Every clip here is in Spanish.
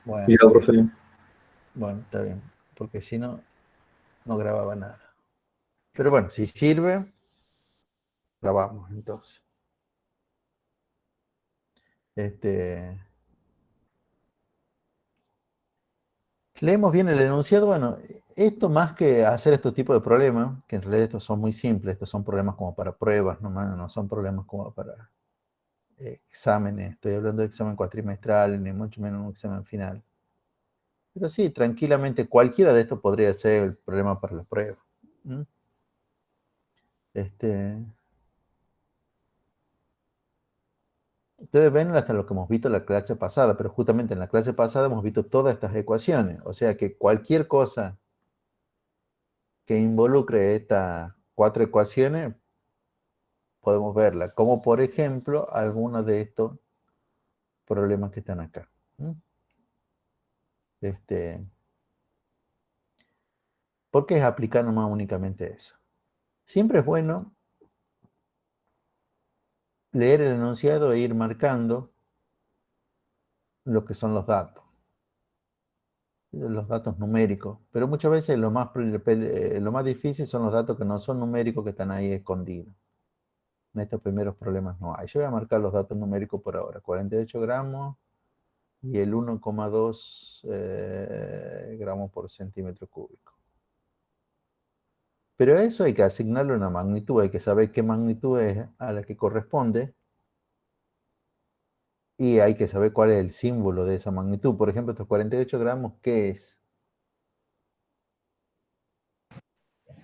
Ya, Bueno, profe. bueno, está bien, porque si no, no grababa nada. Pero bueno, si sirve, grabamos entonces. Este, leemos bien el enunciado. Bueno, esto más que hacer este tipo de problemas, que en realidad estos son muy simples, estos son problemas como para pruebas, no son problemas como para exámenes. Estoy hablando de examen cuatrimestral, ni mucho menos un examen final. Pero sí, tranquilamente cualquiera de estos podría ser el problema para la prueba. ¿Mm? Este, Ustedes ven hasta lo que hemos visto en la clase pasada, pero justamente en la clase pasada hemos visto todas estas ecuaciones. O sea que cualquier cosa que involucre estas cuatro ecuaciones, podemos verla. Como por ejemplo, algunos de estos problemas que están acá. ¿Mm? Este, ¿Por qué es aplicar nomás únicamente eso? Siempre es bueno leer el enunciado e ir marcando lo que son los datos numéricos, pero muchas veces lo más difícil son los datos que no son numéricos, que están ahí escondidos. En estos primeros problemas no hay. Yo voy a marcar los datos numéricos por ahora. 48 gramos y el 1,2 gramos por centímetro cúbico. Pero a eso hay que asignarle una magnitud, hay que saber qué magnitud es a la que corresponde y hay que saber cuál es el símbolo de esa magnitud. Por ejemplo, estos 48 gramos, ¿qué es?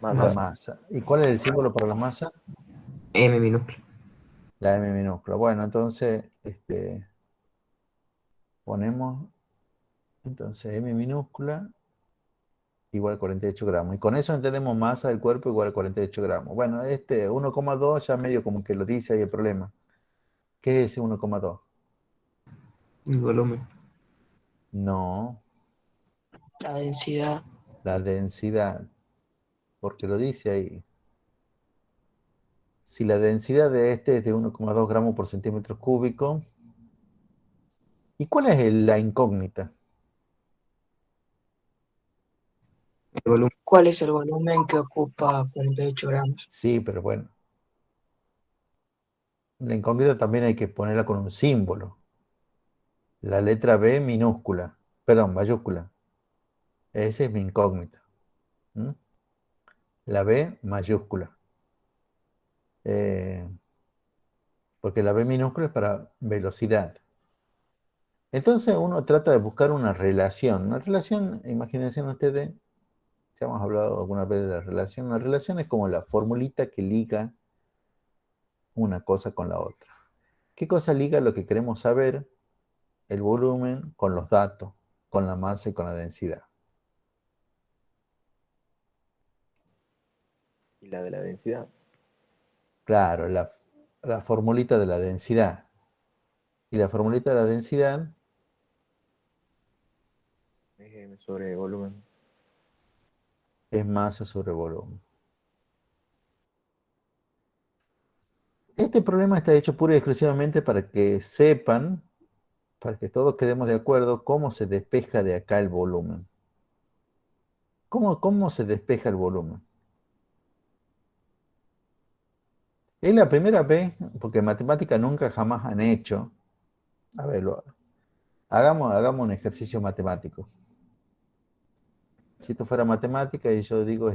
La Masa. masa. ¿Y cuál es el símbolo para la masa? M minúscula. La M minúscula. Bueno, entonces ponemos entonces M minúscula igual a 48 gramos. Y con eso entendemos masa del cuerpo igual a 48 gramos. Bueno, 1,2 ya medio como que lo dice ahí el problema. ¿Qué es ese 1,2? El volumen. No, La densidad. la densidad, porque lo dice ahí. Si la densidad de este es de 1,2 gramos por centímetro cúbico, ¿y cuál es la incógnita? El volumen. ¿Cuál es el volumen que ocupa 48 gramos? Sí, pero bueno, la incógnita también hay que ponerla con un símbolo. La letra B minúscula, perdón, mayúscula. Esa es mi incógnita. ¿Mm? La B mayúscula. Eh, Porque la B minúscula es para velocidad. Entonces uno trata de buscar una relación. Una relación, imagínense ustedes, ya hemos hablado alguna vez de la relación. Una relación es como la formulita que liga una cosa con la otra. ¿Qué cosa liga lo que queremos saber? El volumen con los datos, con la masa y con la densidad. Y la de la densidad. Claro, la formulita de la densidad. Y la formulita de la densidad, Es M sobre volumen. es masa sobre volumen. Este problema está hecho pura y exclusivamente para que sepan, para que todos quedemos de acuerdo, cómo se despeja de acá el volumen. ¿Cómo se despeja el volumen? Es la primera vez, porque en matemática nunca jamás han hecho. A ver, hagamos un ejercicio matemático. Si esto fuera matemática y yo digo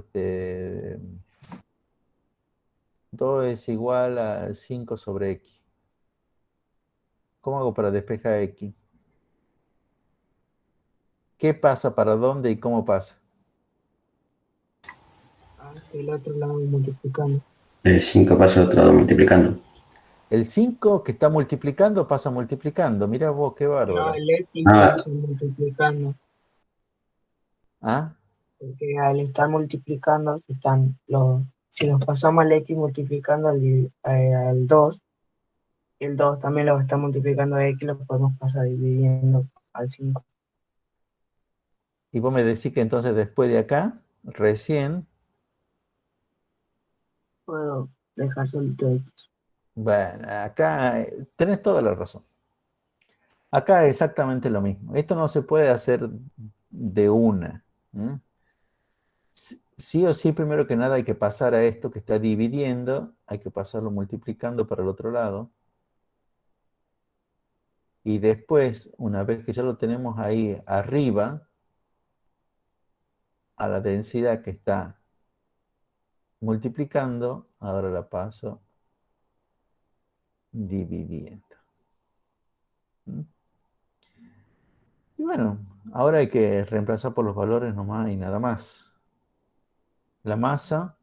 2 es igual a 5 sobre x. ¿Cómo hago para despejar x? ¿Qué pasa, para dónde y cómo pasa? Hacia el otro lado multiplicando. El 5 pasa al otro lado multiplicando. El 5 que está multiplicando pasa multiplicando. Mirá vos, qué No, bárbaro. el X Ah, pasa multiplicando. ¿Ah? Porque al estar multiplicando, si nos pasamos al X multiplicando al 2, el 2 también lo está multiplicando a X, lo podemos pasar dividiendo al 5. Y vos me decís que entonces después de acá, recién, Puedo dejar solito X. bueno, acá tenés toda la razón. Acá es exactamente lo mismo. Esto no se puede hacer de una. ¿Eh? Sí o sí, primero que nada hay que pasar a esto que está dividiendo, hay que pasarlo multiplicando para el otro lado. Y después, una vez que ya lo tenemos ahí arriba, a la densidad que está multiplicando, ahora la paso dividiendo. ¿Mm? Y bueno, ahora hay que reemplazar por los valores nomás y nada más. La masa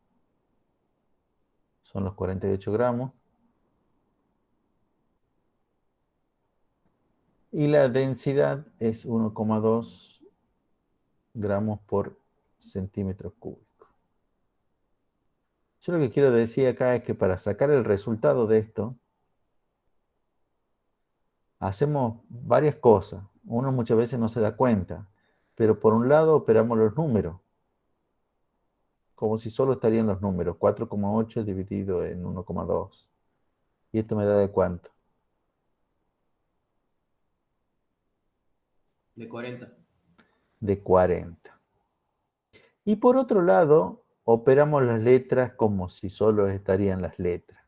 son los 48 gramos. Y la densidad es 1,2 gramos por centímetro cúbico. Yo lo que quiero decir acá es que para sacar el resultado de esto, hacemos varias cosas. Uno muchas veces no se da cuenta, pero por un lado operamos los números, como si solo estarían los números, 4,8 dividido en 1,2. ¿Y esto me da de cuánto? De 40. De 40. Y por otro lado, operamos las letras como si solo estarían las letras.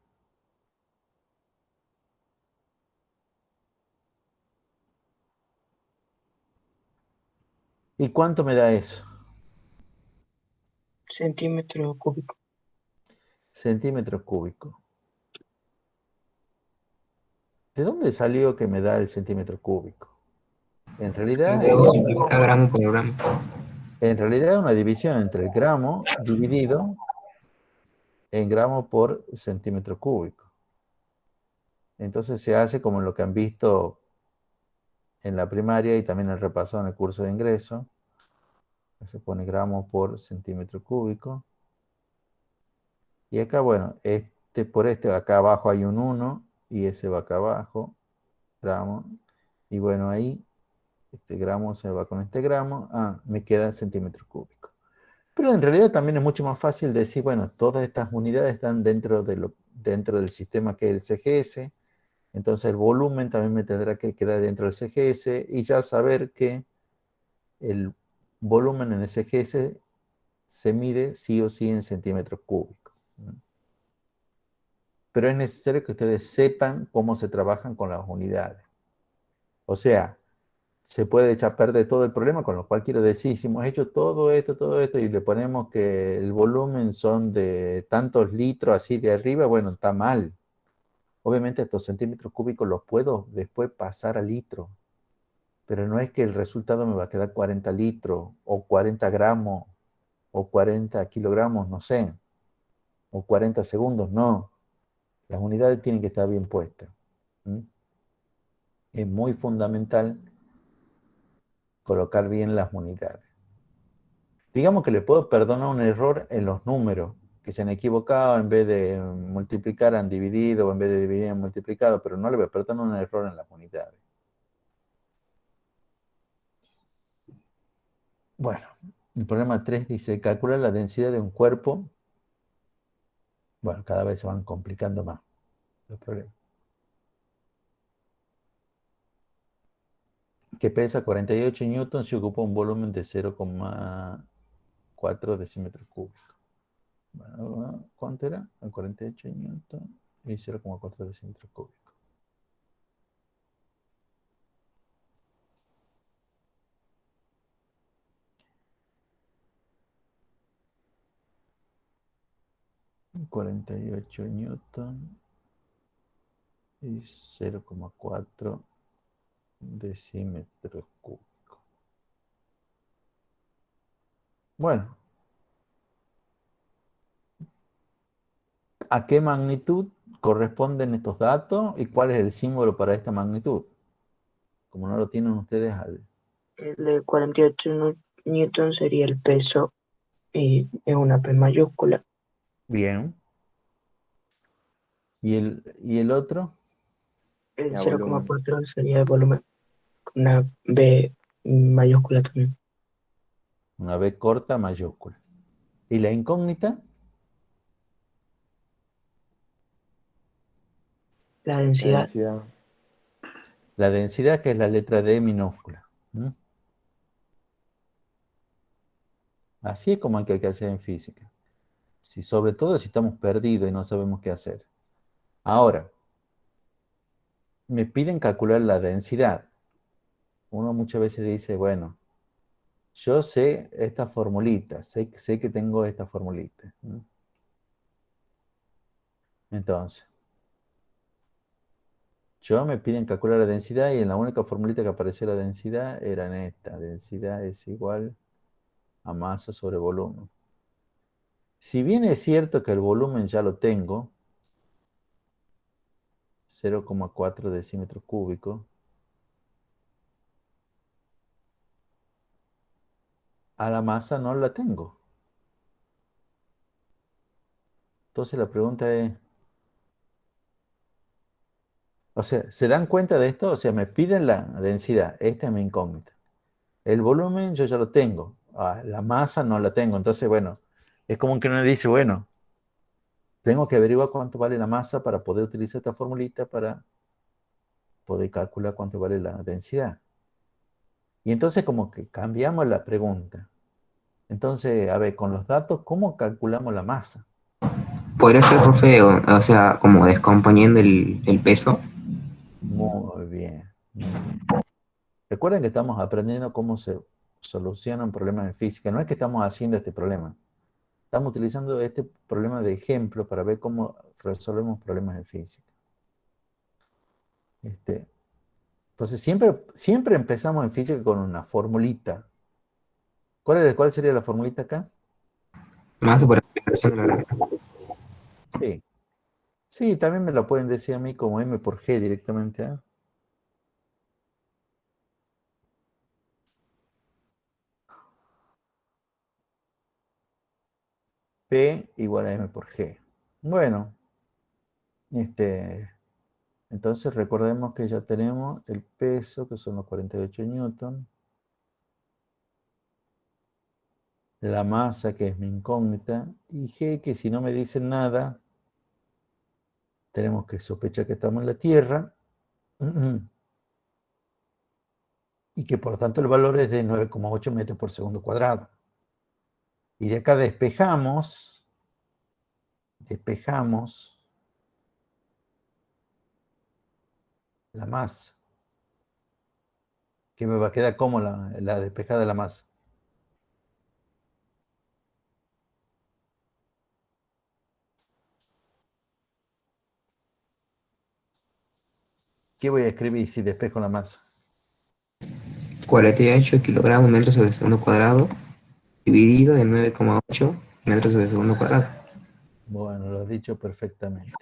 ¿Y cuánto me da eso? Centímetros cúbicos. Centímetros cúbicos. ¿De dónde salió que me da el centímetro cúbico? En realidad Luego simplifica gramo por gramo. es una división entre el gramo dividido en gramo por centímetro cúbico. Entonces se hace como lo que han visto en la primaria y también el repaso en el curso de ingreso. Se pone gramo por centímetro cúbico. Y acá, bueno, por acá abajo hay un 1 y ese va acá abajo, gramo. Y bueno, ahí este gramo se va con este gramo. Me queda centímetro cúbico. Pero en realidad también es mucho más fácil decir, bueno, todas estas unidades están dentro del sistema que es el CGS. Entonces el volumen también me tendrá que quedar dentro del CGS y ya saber que el volumen en el CGS se mide sí o sí en centímetros cúbicos. Pero es necesario que ustedes sepan cómo se trabajan con las unidades. O sea, se puede echar a perder todo el problema, con lo cual quiero decir, si hemos hecho todo esto, y le ponemos que el volumen son de tantos litros así de arriba, bueno, está mal. Obviamente estos centímetros cúbicos los puedo después pasar a litros, pero no es que el resultado me va a quedar 40 litros, o 40 gramos, o 40 kilogramos, no sé, o 40 segundos, no. Las unidades tienen que estar bien puestas. ¿Mm? Es muy fundamental colocar bien las unidades. Digamos que le puedo perdonar un error en los números, que se han equivocado, en vez de multiplicar han dividido, o en vez de dividir han multiplicado, pero no le voy a perdonar un error en las unidades. Bueno, el problema 3 dice, calcular la densidad de un cuerpo. Bueno, cada vez se van complicando más los problemas. Que pesa 48 newtons y ocupa un volumen de 0,4 decímetros cúbicos. Bueno, ¿cuánto era? 48 newtons y 0,4 decímetros cúbicos. Y 48 newtons y 0,4 decímetros cúbicos. Bueno, ¿a qué magnitud corresponden estos datos y cuál es el símbolo para esta magnitud? Como no lo tienen ustedes al... El de 48 newton sería el peso y es una P mayúscula. Bien. ¿Y el otro? El Ya, volumen. 0,4 sería el volumen con una B mayúscula también. Una B corta mayúscula. ¿Y la incógnita? La La densidad, densidad. La densidad, que es la letra D minúscula. ¿Mm? Así es como hay que hacer en física. Sobre todo si estamos perdidos y no sabemos qué hacer. Ahora, me piden calcular la densidad. Uno muchas veces dice, bueno, yo sé esta formulita, sé que tengo esta formulita. ¿Mm? Entonces, me piden calcular la densidad y en la única formulita que apareció la densidad era en esta. Densidad es igual a masa sobre volumen. Si bien es cierto que el volumen ya lo tengo, 0,4 decímetros cúbicos, a la masa no la tengo. Entonces la pregunta es, o sea, ¿se dan cuenta de esto? O sea, me piden la densidad, esta es mi incógnita. El volumen yo ya lo tengo, la masa no la tengo. Entonces, bueno, es como que uno dice, bueno, tengo que averiguar cuánto vale la masa para poder utilizar esta formulita para poder calcular cuánto vale la densidad. Y entonces como que cambiamos la pregunta. Entonces, a ver, con los datos, ¿cómo calculamos la masa? Podría ser, profe, o sea, como descomponiendo el peso. Muy bien, muy bien. Recuerden que estamos aprendiendo cómo se solucionan problemas en física. No es que estamos haciendo este problema. Estamos utilizando este problema de ejemplo para ver cómo resolvemos problemas en física. Entonces, siempre empezamos en física con una formulita. ¿Cuál sería la formulita acá? Masa por aplicación de la gravedad. Sí. Sí, también me la pueden decir a mí como M por G directamente. ¿Eh? P igual a M por G. Bueno, entonces recordemos que ya tenemos el peso, que son los 48 newton. La masa, que es mi incógnita. Y G, que si no me dicen nada, tenemos que sospechar que estamos en la Tierra. Y que por tanto el valor es de 9,8 metros por segundo cuadrado. Y de acá despejamos la masa. Que me va a quedar como la despejada de la masa. ¿Qué voy a escribir si despejo la masa? 48 kilogramos metros sobre segundo cuadrado, dividido en 9,8 metros sobre segundo cuadrado. Bueno, lo has dicho perfectamente.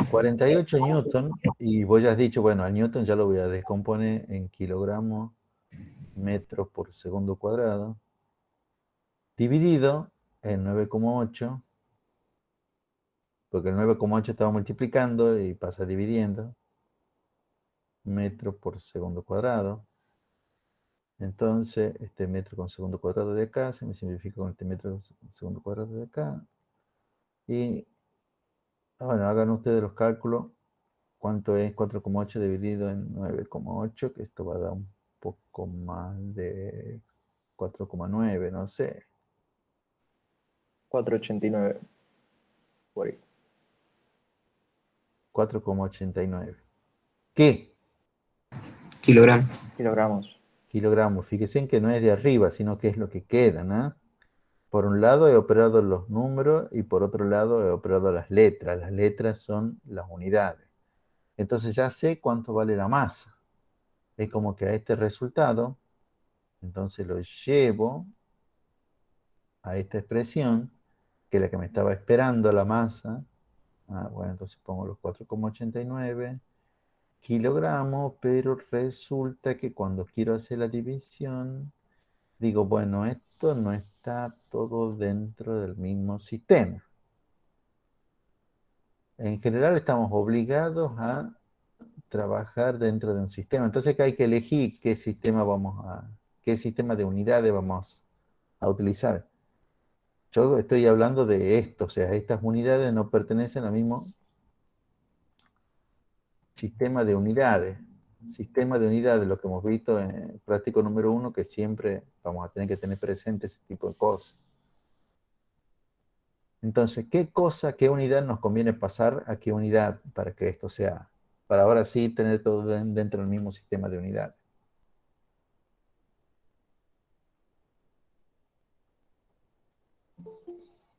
48 newton, y vos ya has dicho, bueno, al newton ya lo voy a descomponer en kilogramos metros por segundo cuadrado, dividido en 9,8, porque el 9,8 estaba multiplicando y pasa dividiendo, metros por segundo cuadrado. Entonces, este metro con segundo cuadrado de acá se me simplifica con este metro con segundo cuadrado de acá. Y, bueno, hagan ustedes los cálculos. ¿Cuánto es 4,8 dividido en 9,8? Que esto va a dar un poco más de 4,9, no sé. 4,89. Por ahí. 4,89. ¿Qué? Kilogramos. Kilogramos. Kilogramos. Fíjense en que no es de arriba, sino que es lo que queda, ¿no? Por un lado he operado los números y por otro lado he operado las letras. Las letras son las unidades. Entonces ya sé cuánto vale la masa. Es como que a este resultado, entonces lo llevo a esta expresión, que es la que me estaba esperando la masa. Bueno, entonces pongo los 4,89 kilogramos, pero resulta que cuando quiero hacer la división, digo, bueno, esto no está todo dentro del mismo sistema. En general estamos obligados a trabajar dentro de un sistema. Entonces acá hay que elegir qué sistema qué sistema de unidades vamos a utilizar. Yo estoy hablando de esto, o sea, estas unidades no pertenecen al mismo sistema de unidades. sistema de unidades, lo que hemos visto en el práctico número 1, que siempre vamos a tener que tener presente ese tipo de cosas. Entonces, ¿qué unidad nos conviene pasar a qué unidad para que esto sea, para ahora sí tener todo dentro del mismo sistema de unidades?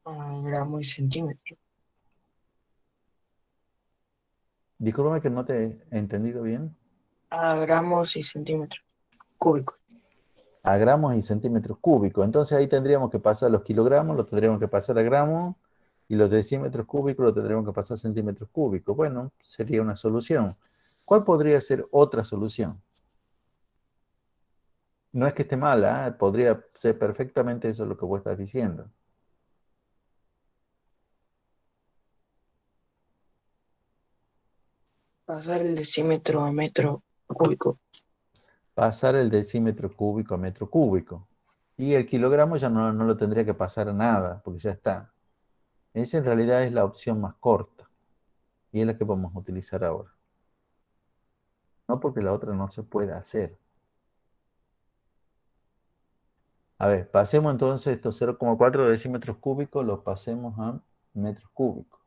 Gramos y centímetros. Discúlpame que no te he entendido bien. Gramos y centímetros cúbicos. A gramos y centímetros cúbicos. Entonces ahí tendríamos que pasar los kilogramos, los tendríamos que pasar a gramos, y los decímetros cúbicos los tendríamos que pasar a centímetros cúbicos. Bueno, sería una solución. ¿Cuál podría ser otra solución? No es que esté mala, ¿eh? Podría ser perfectamente eso lo que vos estás diciendo. Pasar el decímetro a metro cúbico. Pasar el decímetro cúbico a metro cúbico. Y el kilogramo ya no lo tendría que pasar a nada, porque ya está. Esa en realidad es la opción más corta. Y es la que vamos a utilizar ahora. No porque la otra no se pueda hacer. A ver, pasemos entonces estos 0,4 decímetros cúbicos, los pasemos a metros cúbicos.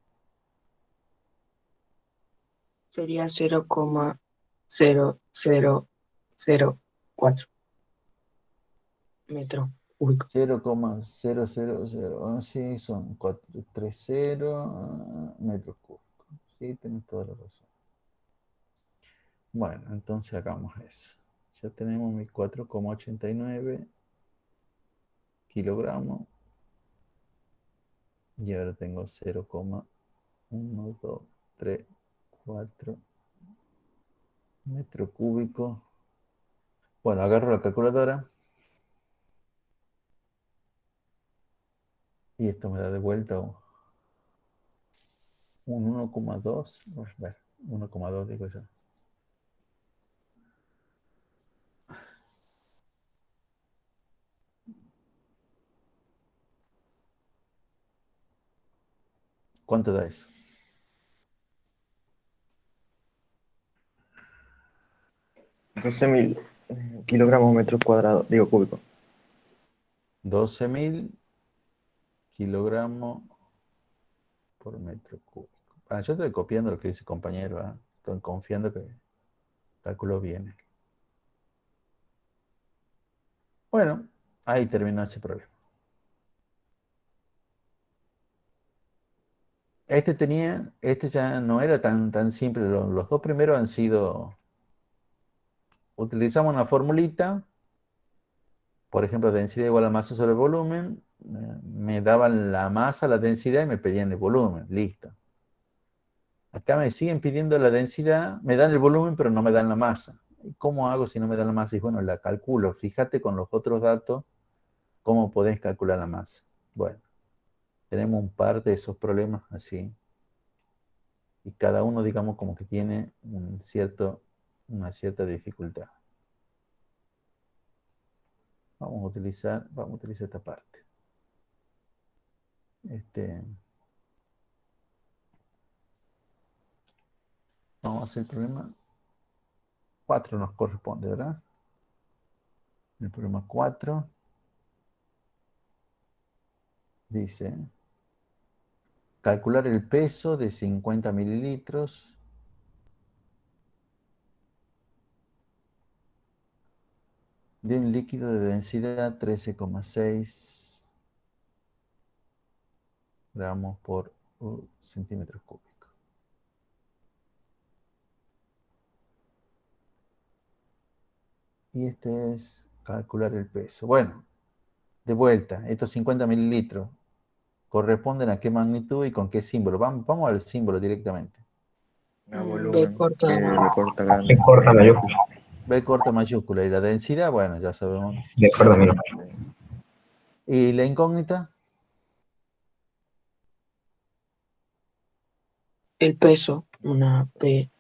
Sería 0,0004 metros cúbicos. 0,000, sí, son 430 metros cúbicos. Sí, tenés toda la razón. Bueno, entonces hagamos eso. Ya tenemos mis 4,89 kilogramos. Y ahora tengo 0,1234 metro cúbico. Bueno, agarro la calculadora. Y esto me da de vuelta un 1,2. A ver, 1,2 digo yo. ¿Cuánto da eso? 12.000 kilogramos metros cuadrados, digo cúbicos. 12.000 kilogramos por metro cúbico. Yo estoy copiando lo que dice el compañero, ¿eh? Estoy confiando que calculó bien. Bueno, ahí terminó ese problema. Este ya no era tan simple. Los dos primeros han sido, utilizamos una formulita, por ejemplo, densidad igual a masa sobre volumen, me daban la masa, la densidad y me pedían el volumen, listo. Acá me siguen pidiendo la densidad, me dan el volumen, pero no me dan la masa. ¿Y cómo hago si no me dan la masa? Y bueno, la calculo. Fíjate con los otros datos cómo podés calcular la masa. Bueno, tenemos un par de esos problemas así. Y cada uno, digamos, como que tiene una cierta dificultad. Vamos a utilizar esta parte. Vamos a hacer el problema 4 nos corresponde, ¿verdad? El problema 4 dice calcular el peso de 50 mililitros de un líquido de densidad 13,6 gramos por centímetro cúbico. Y este es calcular el peso. Bueno, de vuelta, estos 50 mililitros corresponden a qué magnitud y con qué símbolo. Vamos al símbolo directamente. A B volumen, corta. B corta grande. B corta mayúscula. B corta mayúscula. Y la densidad, bueno, ya sabemos. B corta minúscula. ¿Y la incógnita? El peso, una P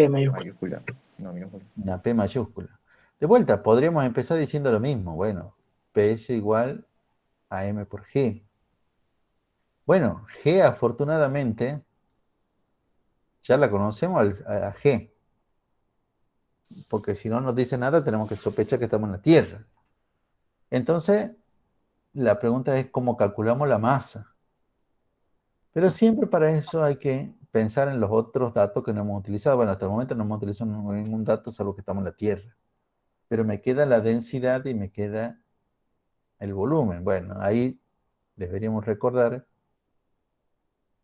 mayúscula. Mayúscula, no minúscula. Una P mayúscula. De vuelta, podríamos empezar diciendo lo mismo. Bueno, P es igual a M por G. Bueno, G afortunadamente, ya la conocemos a G. porque si no nos dice nada, tenemos que sospechar que estamos en la Tierra. Entonces, la pregunta es cómo calculamos la masa. Pero siempre para eso hay que pensar en los otros datos que no hemos utilizado. Bueno, hasta el momento no hemos utilizado ningún dato, salvo que estamos en la Tierra. Pero me queda la densidad y me queda el volumen. Bueno, ahí deberíamos recordar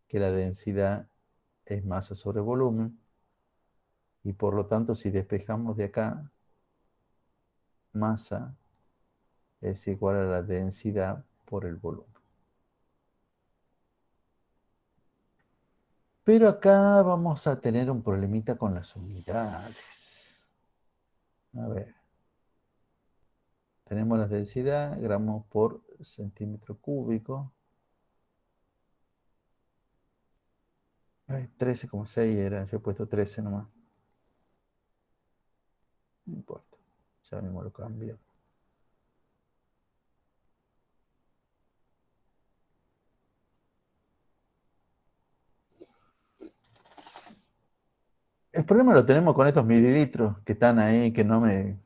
que la densidad es masa sobre volumen. Y por lo tanto, si despejamos de acá, masa es igual a la densidad por el volumen. Pero acá vamos a tener un problemita con las unidades. A ver. Tenemos la densidad, gramos por centímetro cúbico. 13,6 era, yo he puesto 13 nomás. No importa, ya mismo lo cambio. El problema lo tenemos con estos mililitros que están ahí, que no me...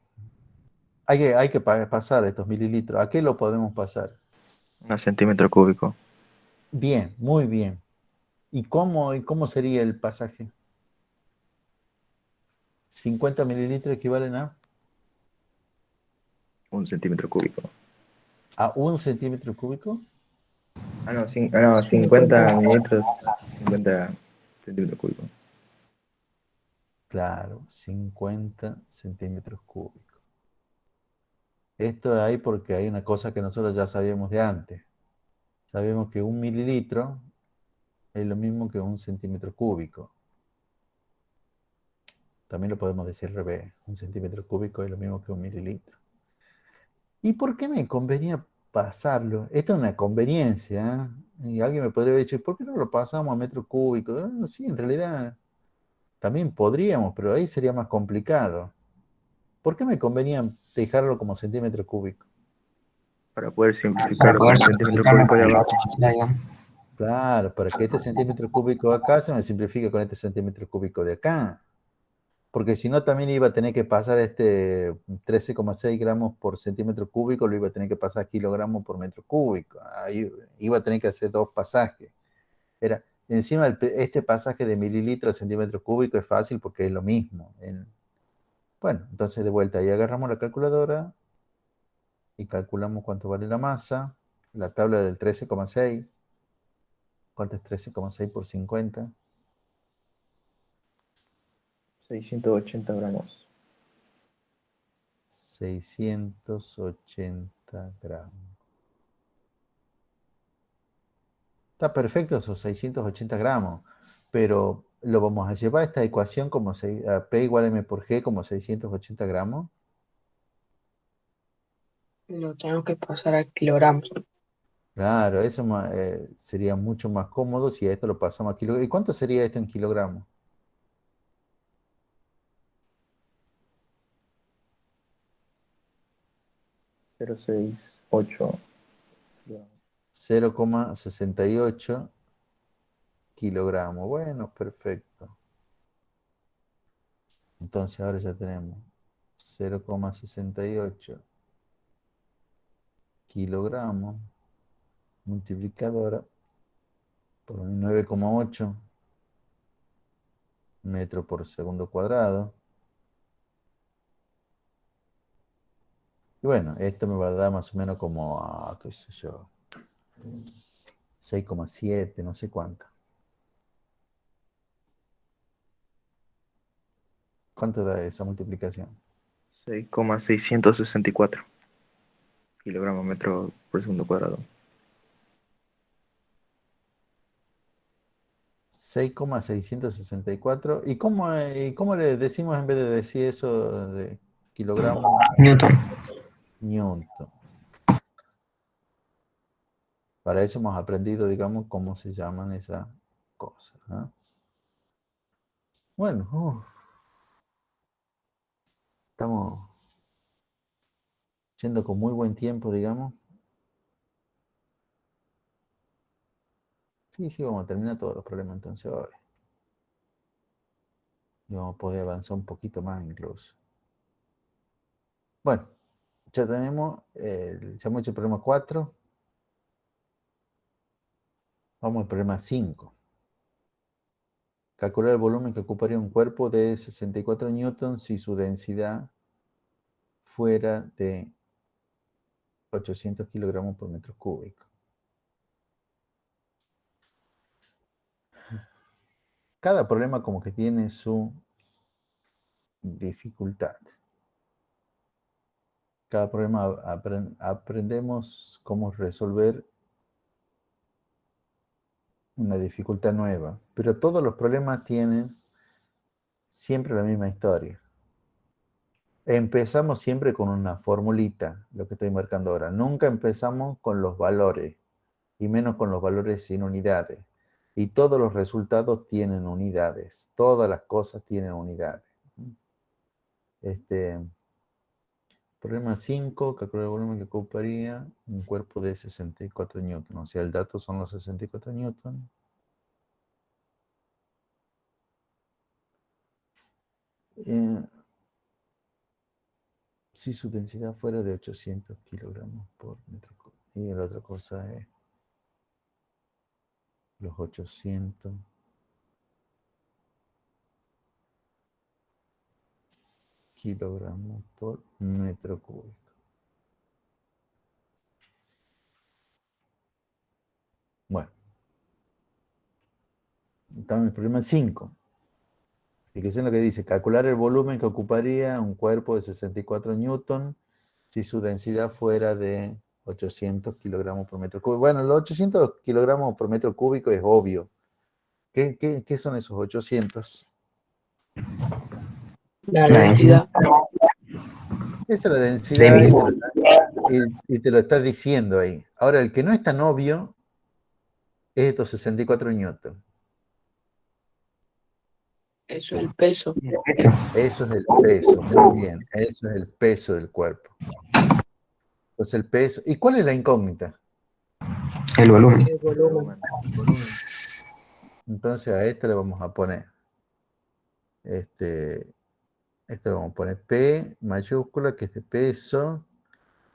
Hay que pasar estos mililitros. ¿A qué lo podemos pasar? A centímetro cúbico. Bien, muy bien. ¿Y cómo sería el pasaje? 50 mililitros equivalen Un centímetro cúbico. a 1 centímetro cúbico. No, 50 mililitros. 50 centímetros cúbicos. Claro, 50 centímetros cúbicos. Esto hay porque hay una cosa que nosotros ya sabíamos de antes. Sabemos que 1 mililitro es lo mismo que 1 centímetro cúbico. También lo podemos decir al revés. 1 centímetro cúbico es lo mismo que 1 mililitro. ¿Y por qué me convenía pasarlo? Esta es una conveniencia, ¿eh? Y alguien me podría haber dicho, ¿por qué no lo pasamos a metro cúbico? Sí, en realidad también podríamos, pero ahí sería más complicado. ¿Por qué me convenía dejarlo como centímetro cúbico? Para poder Para simplificar con poder el centímetro simplificarlo cúbico con de la abajo. otra unidad, digamos. Claro, para que este centímetro cúbico de acá se me simplifique con este centímetro cúbico de acá. Porque si no, también iba a tener que pasar este 13,6 gramos por centímetro cúbico, lo iba a tener que pasar a kilogramos por metro cúbico. Ahí iba a tener que hacer dos pasajes. Encima, este pasaje de mililitro a centímetro cúbico es fácil porque es lo mismo. Bueno, entonces de vuelta, ahí agarramos la calculadora y calculamos cuánto vale la masa. La tabla del 13,6. ¿Cuánto es 13,6 por 50? 680 gramos. 680 gramos. Está perfecto esos 680 gramos, pero lo vamos a llevar a esta ecuación como a P igual a M por G como 680 gramos. Lo tenemos que pasar a kilogramos. Claro, eso sería mucho más cómodo si a esto lo pasamos a kilogramos. ¿Y cuánto sería esto en kilogramos? 0,68. 0,68 kilogramos. Bueno, perfecto. Entonces ahora ya tenemos 0,68 kilogramos multiplicadora por 9,8 metros por segundo cuadrado. Y bueno, esto me va a dar más o menos como a, qué sé yo, 6,7, no sé cuánto. ¿Cuánto da esa multiplicación? 6,664 kilogramos metro por segundo cuadrado. 6,664. ¿Y cómo le decimos en vez de decir eso de kilogramos? Newton. Newton. Para eso hemos aprendido, digamos, cómo se llaman esas cosas, ¿ah? Bueno, estamos yendo con muy buen tiempo, digamos. Sí, vamos a terminar todos los problemas entonces hoy. Y vamos a poder avanzar un poquito más incluso. Bueno, ya tenemos, ya hemos hecho el problema 4. Vamos al problema 5. Calcular el volumen que ocuparía un cuerpo de 64 newtons si su densidad fuera de 800 kilogramos por metro cúbico. Cada problema como que tiene su dificultad. Cada problema aprendemos cómo resolver una dificultad nueva. Pero todos los problemas tienen siempre la misma historia. Empezamos siempre con una formulita, lo que estoy marcando ahora. Nunca empezamos con los valores, y menos con los valores sin unidades. Y todos los resultados tienen unidades. Todas las cosas tienen unidades. Problema 5, calcular el volumen que ocuparía un cuerpo de 64 newtons. O sea, el dato son los 64 newtons. Si su densidad fuera de 800 kilogramos por metro cúbico. Y la otra cosa es los 800 kilogramos por metro cúbico. Bueno, estamos en el problema 5. Fíjense en lo que dice, calcular el volumen que ocuparía un cuerpo de 64 newton si su densidad fuera de 800 kilogramos por metro cúbico. Bueno, los 800 kilogramos por metro cúbico es obvio. ¿Qué son esos 800? La densidad. Esa es la densidad y te lo está diciendo ahí. Ahora, el que no es tan obvio es estos 64 newton. Eso es el peso. Eso es el peso, muy bien. Eso es el peso del cuerpo. Entonces el peso. ¿Y cuál es la incógnita? El volumen. El volumen. Entonces a este le vamos a poner. Este le vamos a poner P mayúscula, que es de peso.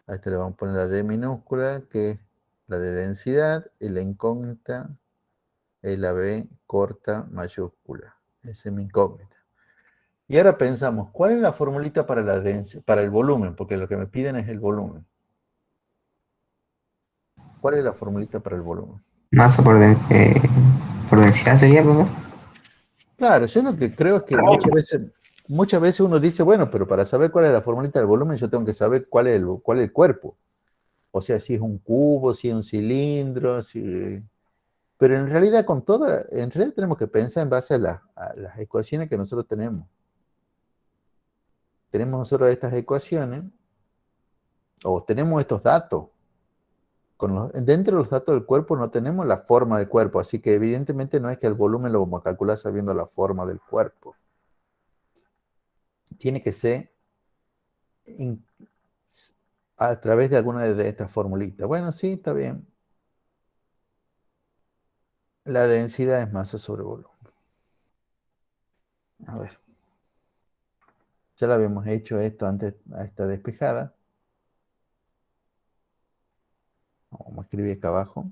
A este le vamos a poner la D minúscula, que es la de densidad. Y la incógnita es la B corta mayúscula. Esa es mi incógnita. Y ahora pensamos, ¿cuál es la formulita para para el volumen? Porque lo que me piden es el volumen. ¿Cuál es la formulita para el volumen? Masa por densidad sería, ¿no? Claro, yo lo que creo es que muchas veces uno dice, bueno, pero para saber cuál es la formulita del volumen, yo tengo que saber cuál es el cuerpo. O sea, si es un cubo, si es un cilindro, pero en realidad en realidad tenemos que pensar en base a las ecuaciones que nosotros tenemos. Tenemos nosotros estas ecuaciones, o tenemos estos datos. Dentro de los datos del cuerpo no tenemos la forma del cuerpo, así que evidentemente no es que el volumen lo vamos a calcular sabiendo la forma del cuerpo. Tiene que ser a través de alguna de estas formulitas. Bueno, sí, está bien. La densidad es masa sobre volumen. A ver. Ya lo habíamos hecho esto antes a esta despejada. Vamos a escribir acá abajo.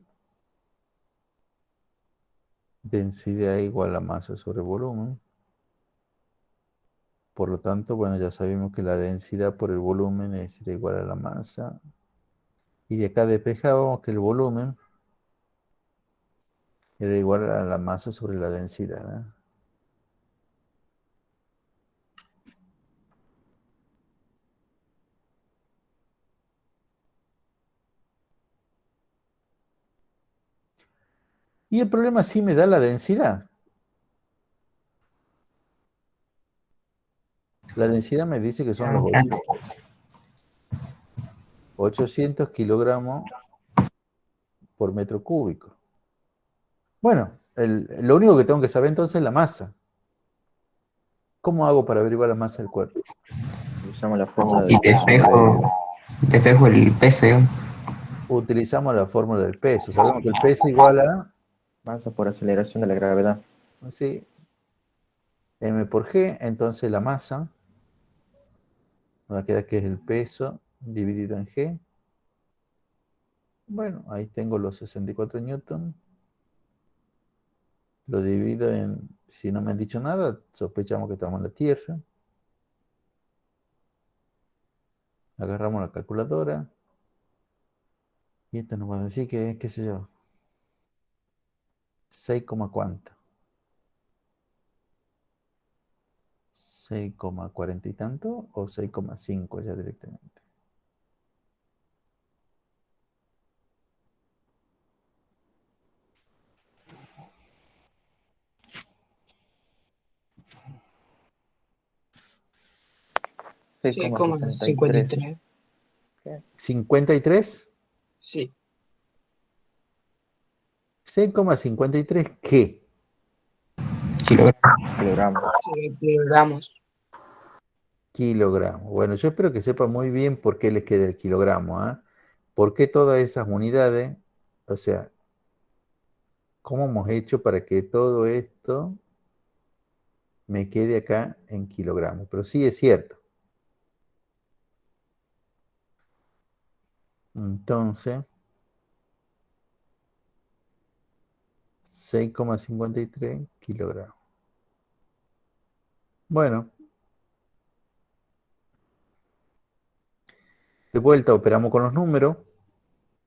Densidad igual a masa sobre volumen. Por lo tanto, bueno, ya sabemos que la densidad por el volumen será igual a la masa. Y de acá despejábamos que el volumen era igual a la masa sobre la densidad, ¿eh? Y el problema sí me da la densidad. La densidad me dice que son los 800 kilogramos por metro cúbico. Bueno, lo único que tengo que saber entonces es la masa. ¿Cómo hago para averiguar la masa del cuerpo? Usamos la fórmula Y del peso te espejo el peso, digamos. Utilizamos la fórmula del peso. Sabemos que el peso igual a masa por aceleración de la gravedad. ¿sí? M por G, entonces la masa Me va a quedar que es el peso dividido en G. Bueno, ahí tengo los 64 newton. Lo divido en, si no me han dicho nada, sospechamos que estamos en la Tierra. Agarramos la calculadora. Y esto nos va a decir que es, qué sé yo, 6, cuánto. 6,40 y tanto o 6,5 ya directamente. Seis seis coma coma sesenta y cincuenta y tres. tres. ¿Qué? 53, Sí, 6,53 ¿qué? Kilogramos. Kilogramos. kilogramos. Kilogramo. Bueno, yo espero que sepa muy bien por qué les queda el kilogramo, ¿ah? ¿Por qué todas esas unidades? O sea, ¿cómo hemos hecho para que todo esto me quede acá en kilogramos? Pero sí es cierto. Entonces, 6,53 kilogramos. Bueno, de vuelta operamos con los números.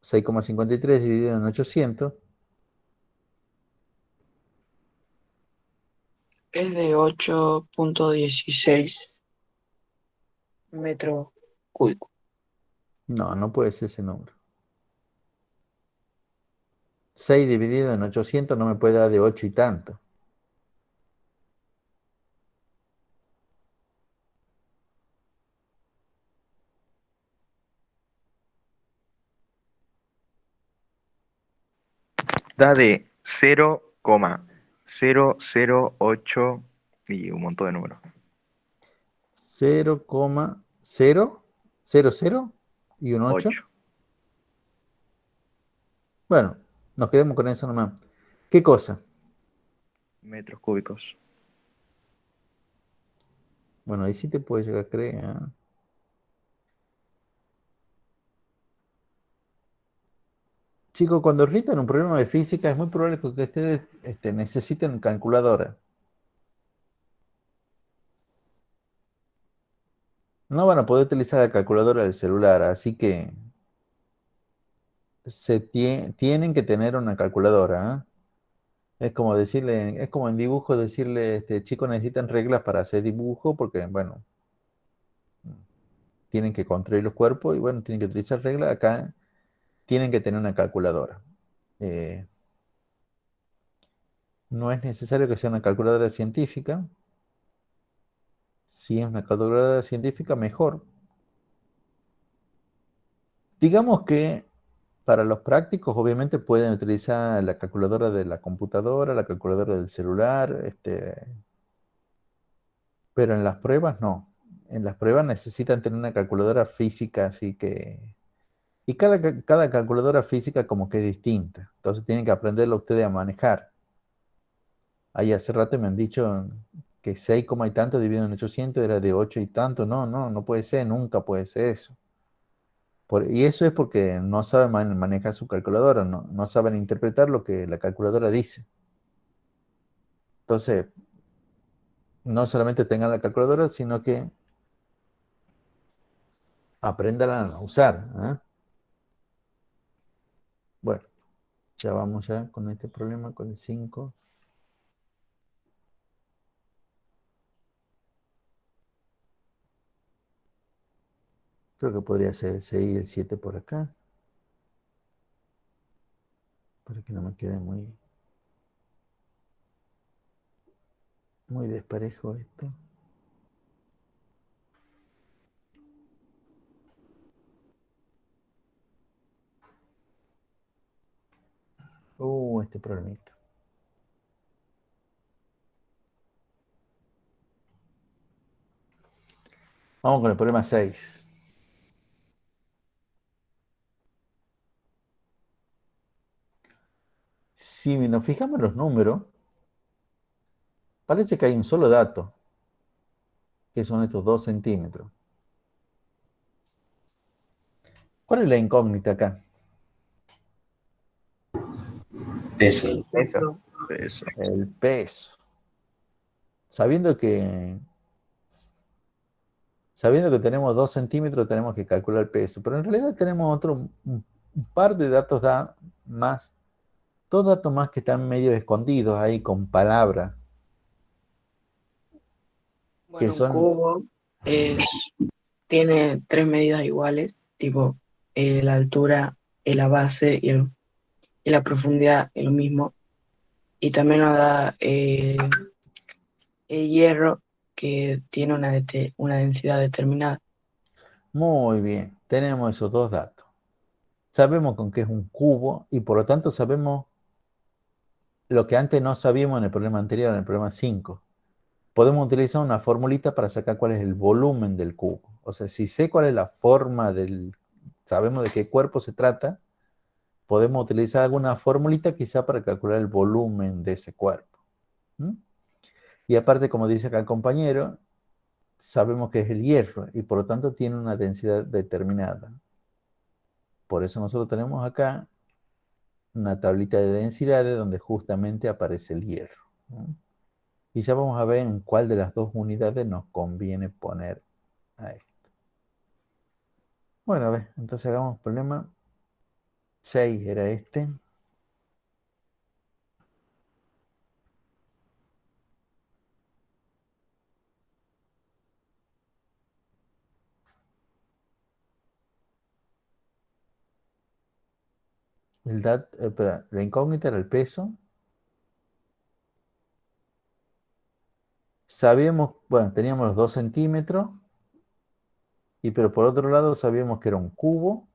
6,53 dividido en 800. Es de 8,16 metros cúbicos. No, no puede ser ese número. 6 dividido en 800 no me puede dar de 8 y tanto. Da de 0,008 y un montón de números. 0,000 y un 8. 8 Bueno, nos quedamos con eso nomás. ¿Qué cosa? metros cúbicos. Bueno, ahí sí te puedes llegar a creer, ¿eh? Chicos, cuando ritan un problema de física es muy probable que ustedes necesiten calculadora. No van a poder utilizar la calculadora del celular, así que tienen que tener una calculadora, ¿eh? Es como decirle, es como en dibujo decirle, chicos, necesitan reglas para hacer dibujo, porque, bueno, tienen que construir los cuerpos y, bueno, tienen que utilizar reglas. Acá tienen que tener una calculadora. Eh, no es necesario que sea una calculadora científica. Si es una calculadora científica, mejor. Digamos que para los prácticos, obviamente, pueden utilizar la calculadora de la computadora, la calculadora del celular, pero en las pruebas no. En las pruebas necesitan tener una calculadora física, así que... Y cada calculadora física como que es distinta. Entonces tienen que aprenderlo ustedes a manejar. Ahí hace rato me han dicho que 6, y tanto dividido en 800 era de 8 y tanto. No, no, no puede ser, nunca puede ser eso. Y eso es porque no saben manejar su calculadora, no saben interpretar lo que la calculadora dice. Entonces, no solamente tengan la calculadora, sino que aprendan a usar, ¿eh? Bueno, ya vamos ya con este problema, con el 5. Creo que podría ser el 6 y el 7 por acá. Para que no me quede muy desparejo esto. Este problemita. Vamos con el problema 6. Si nos fijamos en los números, parece que hay un solo dato, que son estos 2 centímetros. ¿Cuál es la incógnita acá? Peso. Eso. Eso. El peso. Sabiendo que tenemos 2 centímetros, tenemos que calcular el peso. Pero en realidad tenemos un par de datos más. 2 datos más que están medio escondidos ahí con palabras. Que Bueno, un son, cubo tiene 3 medidas iguales, tipo la altura, la base y la profundidad es lo mismo. Y también nos da el hierro, que tiene una densidad determinada. muy bien, tenemos esos 2 datos. Sabemos con qué es un cubo y por lo tanto sabemos lo que antes no sabíamos en el problema anterior, en el problema 5. Podemos utilizar una formulita para sacar cuál es el volumen del cubo. O sea, si sé cuál es la forma sabemos de qué cuerpo se trata, podemos utilizar alguna formulita quizá para calcular el volumen de ese cuerpo. ¿Mm? Y aparte, como dice acá el compañero, sabemos que es el hierro y por lo tanto tiene una densidad determinada. Por eso nosotros tenemos acá una tablita de densidades donde justamente aparece el hierro. ¿Mm? Y ya vamos a ver en cuál de las 2 unidades nos conviene poner a esto. Bueno, a ver, entonces hagamos problema 6, era este. Espera, la incógnita era el peso. Sabíamos, bueno, teníamos los 2 centímetros. Pero por otro lado sabíamos que era un cubo.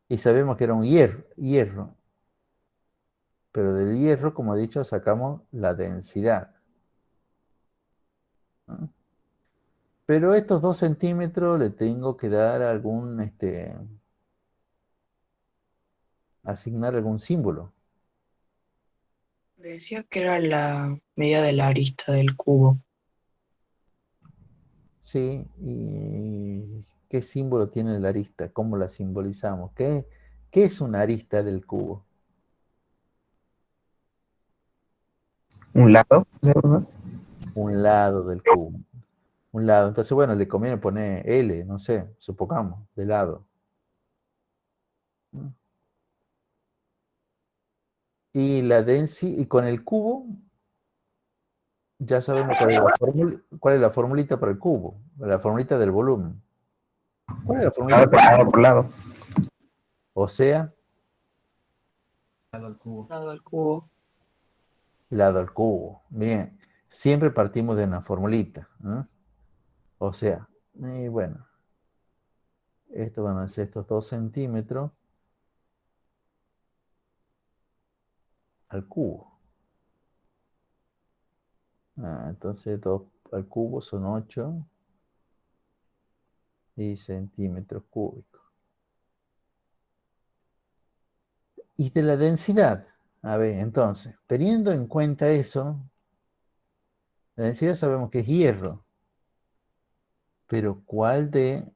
Y sabemos que era un hierro. Pero del hierro, como he dicho, sacamos la densidad. ¿No? Pero estos 2 centímetros le tengo que dar asignar algún símbolo. Decía que era la medida de la arista del cubo. Sí, ¿y qué símbolo tiene la arista? ¿Cómo la simbolizamos? ¿Qué es una arista del cubo? Un lado. ¿Sí, por favor? Un lado del cubo. Un lado. Entonces, bueno, le conviene poner L, no sé, supongamos, de lado. Y con el cubo, ya sabemos cuál es la formulita para el cubo, la formulita del volumen. ¿Cuál es la formulita Lado por lado por lado. O sea, Lado del cubo. lado al cubo. Bien, siempre partimos de una formulita. ¿No? O sea, y bueno, esto van a ser estos 2 centímetros al cubo. Entonces 2 al cubo son 8 y centímetros cúbicos. Y de la densidad, a ver, entonces, teniendo en cuenta eso, la densidad sabemos que es hierro, pero ¿cuál de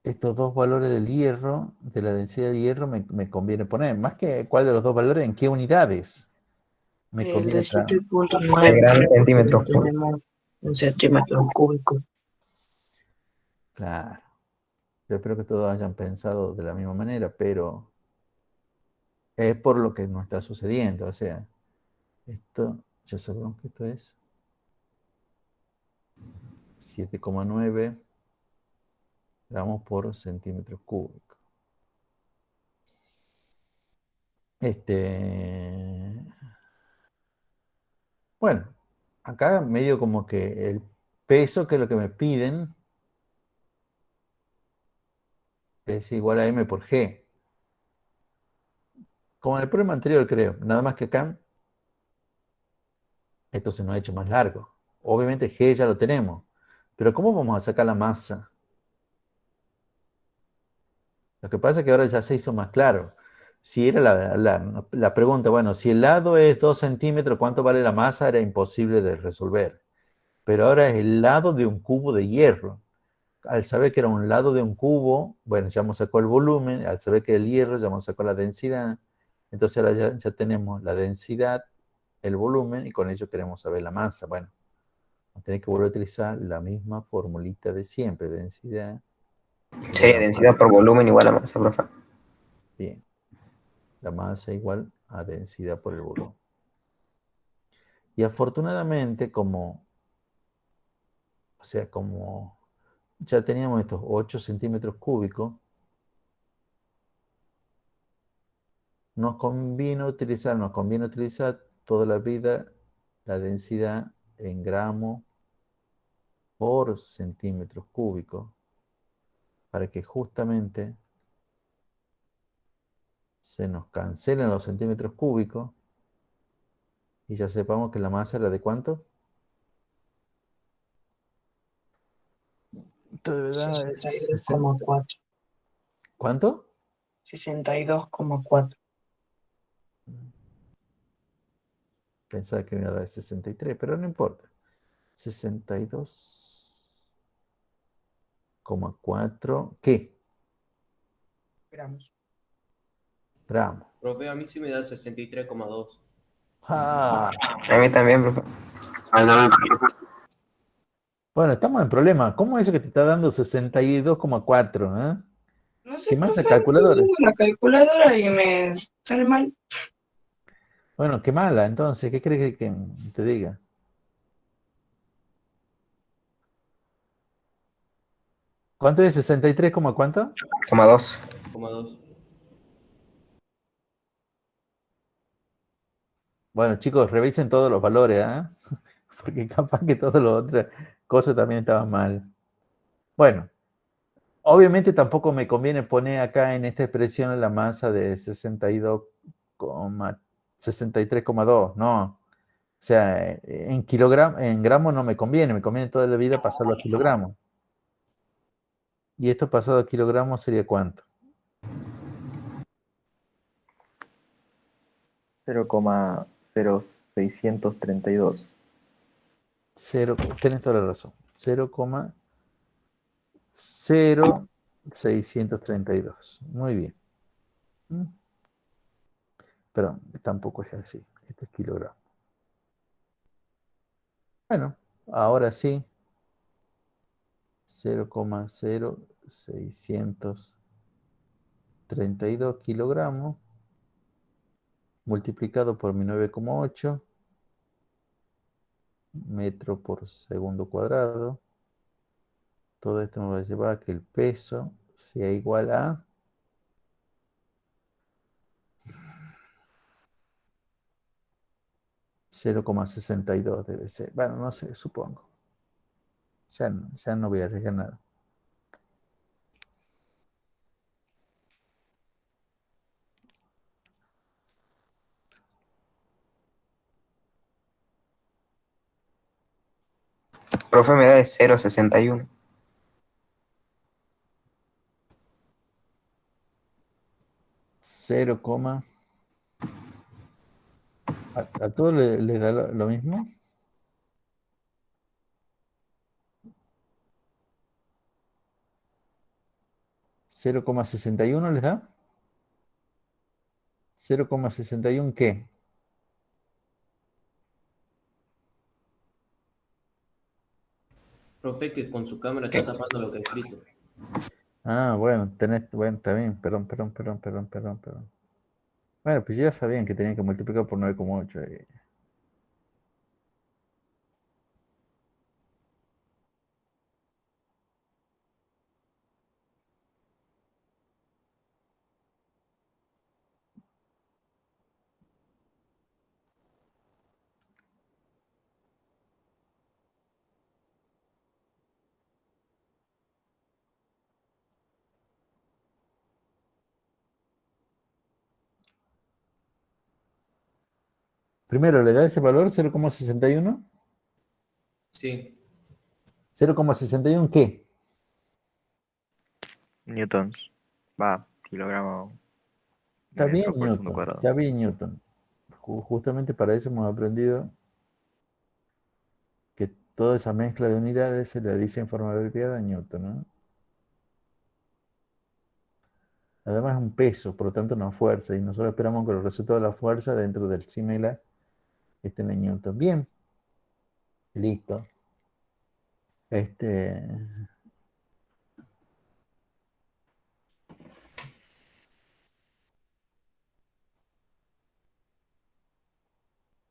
estos 2 valores del hierro, de la densidad del hierro, me conviene poner? Más que cuál de los 2 valores, ¿en qué unidades me El conviene de traer? 7.9, Grande porque centímetros no tenemos un centímetro cúbico. Claro, yo espero que todos hayan pensado de la misma manera, pero es por lo que nos está sucediendo. O sea, esto, ya sabemos que esto es 7,9 gramos por centímetro cúbico. Bueno, acá medio como que el peso, que es lo que me piden, es igual a M por G. Como en el problema anterior, creo. Nada más que acá, esto se nos ha hecho más largo. Obviamente G ya lo tenemos. Pero ¿cómo vamos a sacar la masa? Lo que pasa es que ahora ya se hizo más claro. Si era la pregunta, bueno, si el lado es 2 centímetros, ¿cuánto vale la masa? Era imposible de resolver. Pero ahora es el lado de un cubo de hierro. al saber que era un lado de un cubo, bueno, ya hemos sacado el volumen, al saber que el hierro, ya hemos sacado la densidad, entonces ahora ya tenemos la densidad, el volumen, y con ello queremos saber la masa. Bueno, vamos a tener que volver a utilizar la misma formulita de siempre, densidad igual Sería a densidad masa. por volumen igual a masa, profe. Bien, la masa igual a densidad por el volumen. Y afortunadamente, como ya teníamos estos 8 centímetros cúbicos, nos conviene utilizar toda la vida la densidad en gramos por centímetros cúbicos para que justamente se nos cancelen los centímetros cúbicos y ya sepamos que la masa era de ¿cuánto? Esto de verdad es 60. 62,4. ¿Cuánto? 62,4. Pensaba que me iba a dar 63, pero no importa. 62,4. ¿Qué? Gramos. Gramos. Profe, a mí sí me da 63,2. Ah, A mí también, profe. bueno, estamos en problema. ¿Cómo es eso que te está dando 62,4? ¿Eh? No sé, ¿Qué más profe, calculadora? tengo la calculadora y me sale mal. Bueno, qué mala, entonces, ¿qué crees que te diga? ¿Cuánto es 63, cuánto? Toma 2. 2. Bueno, chicos, revisen todos los valores, ¿ah? Porque capaz que todas las otras cosas también estaban mal. Bueno, obviamente tampoco me conviene poner acá en esta expresión la masa de 63,2, no. O sea, en gramos no me conviene toda la vida pasarlo a kilogramos. Y esto pasado a kilogramos sería ¿cuánto? 0,0632. Tenés toda la razón. 0,0632. Muy bien. Perdón, tampoco es así. Esto es kilogramo. Bueno, ahora sí. 0,0632 kilogramos multiplicado por mi 9,8 metro por segundo cuadrado. Todo esto me va a llevar a que el peso sea igual a 0,62 debe ser. Bueno, no sé, supongo. Ya no voy a arriesgar nada. Profe, me da de 0,61. 0, ¿a todos le da lo mismo? ¿0,61 les da? ¿0,61 qué? Profe, que con su cámara está tapando lo que he escrito. Ah, bueno, bueno, está bien, perdón. Bueno, pues ya sabían que tenían que multiplicar por 9,8. Primero, ¿le da ese valor? 0,61. Sí. ¿0,61 qué? Newtons. Va, kilogramo Está bien, metro por segundo Newton. cuadrado. Está bien, Newton. Justamente para eso hemos aprendido que toda esa mezcla de unidades se le dice en forma abreviada Newton, ¿no? Además es un peso, por lo tanto una fuerza. Y nosotros esperamos que los resultados de la fuerza dentro del símila estén en Newton. Bien, listo.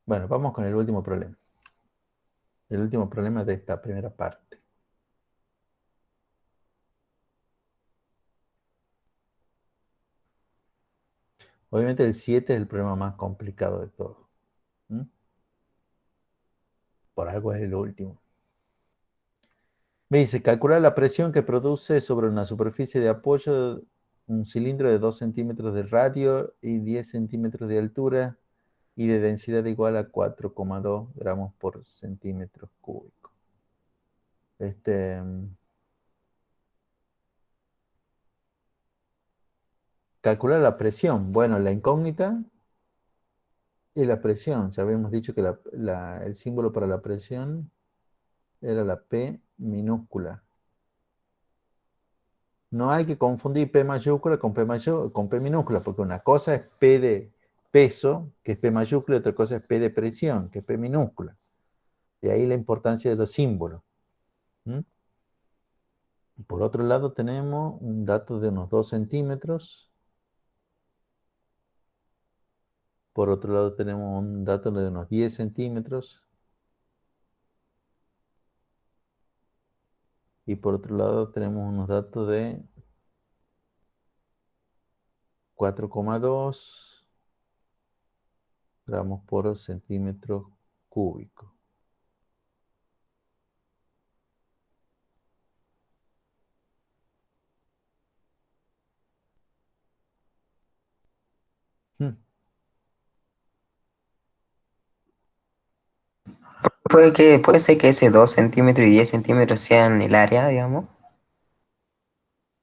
Bueno, vamos con el último problema. El último problema de esta primera parte. Obviamente el 7 es el problema más complicado de todos. ¿Mm? Por algo es el último. Me dice, calcular la presión que produce sobre una superficie de apoyo un cilindro de 2 centímetros de radio y 10 centímetros de altura y de densidad igual a 4,2 gramos por centímetro cúbico. Calcular la presión. Bueno, la incógnita es la presión. Ya habíamos dicho que el símbolo para la presión era la P minúscula. No hay que confundir P mayúscula con con P minúscula, porque una cosa es P de peso, que es P mayúscula, y otra cosa es P de presión, que es P minúscula. De ahí la importancia de los símbolos. ¿Mm? Por otro lado tenemos un dato de unos 2 centímetros. Por otro lado tenemos un dato de unos 10 centímetros. Y por otro lado tenemos unos datos de 4,2 gramos por centímetro cúbico. Hmm. Puede ser que ese 2 centímetros y 10 centímetros sean el área, digamos.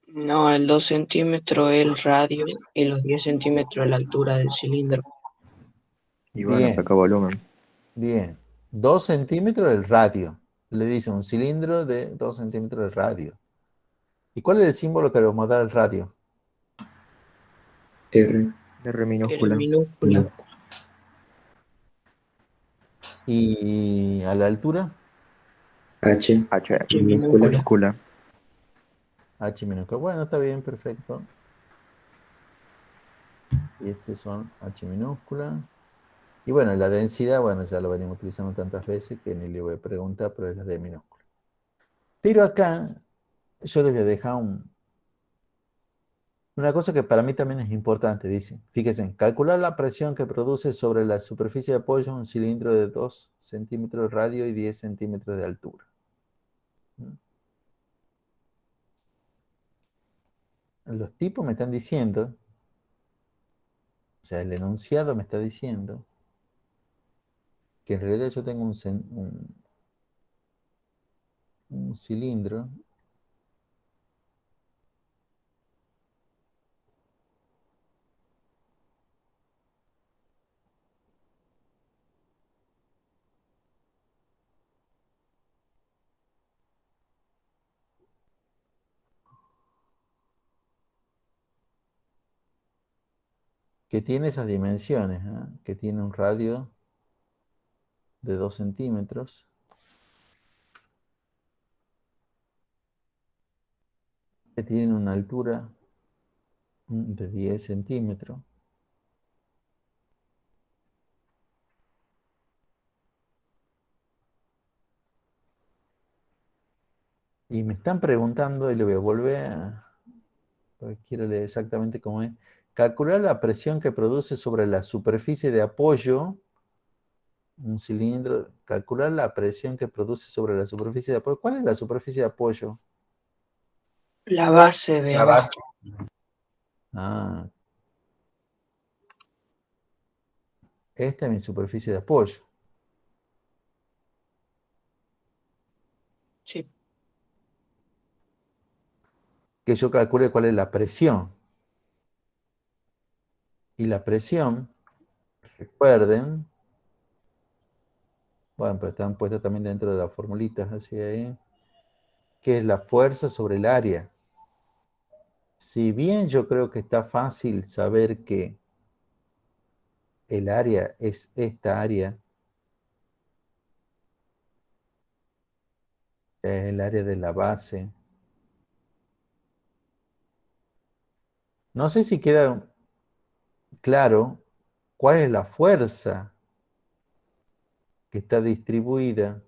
No, el 2 centímetros es el radio y los 10 centímetros es la altura del cilindro. Y bueno, Bien, saca volumen. bien. 2 centímetros el radio. Le dice un cilindro de 2 centímetros de radio. ¿Y cuál es el símbolo que nos da el radio? R, R R minúscula. minúscula, ¿Y a la altura? H, H H minúscula. minúscula. minúscula. H minúscula. Bueno, está bien, perfecto. Y estos son H minúscula. Y bueno, la densidad, bueno, ya lo venimos utilizando tantas veces que ni le voy a preguntar, pero es la D minúscula. Pero acá yo les voy a dejar una cosa que para mí también es importante. Dice, fíjense, calcular la presión que produce sobre la superficie de apoyo un cilindro de 2 centímetros de radio y 10 centímetros de altura. ¿Mm? Los tipos me están diciendo, o sea, el enunciado me está diciendo que en realidad yo tengo un cilindro que tiene esas dimensiones, ¿ah? Que tiene un radio de 2 centímetros, que tiene una altura de 10 centímetros, y me están preguntando, y le voy a volver porque quiero leer exactamente cómo es, calcular la presión que produce sobre la superficie de apoyo, un cilindro, calcular la presión que produce sobre la superficie de apoyo. ¿Cuál es la superficie de apoyo? La base de abajo. Ah, esta es mi superficie de apoyo. Sí, Que yo calcule cuál es la presión. Y la presión, recuerden, bueno, pero están puestas también dentro de las formulitas, así ahí, que es la fuerza sobre el área. Si bien yo creo que está fácil saber que el área es esta área, es el área de la base. No sé si queda claro cuál es la fuerza que está distribuida.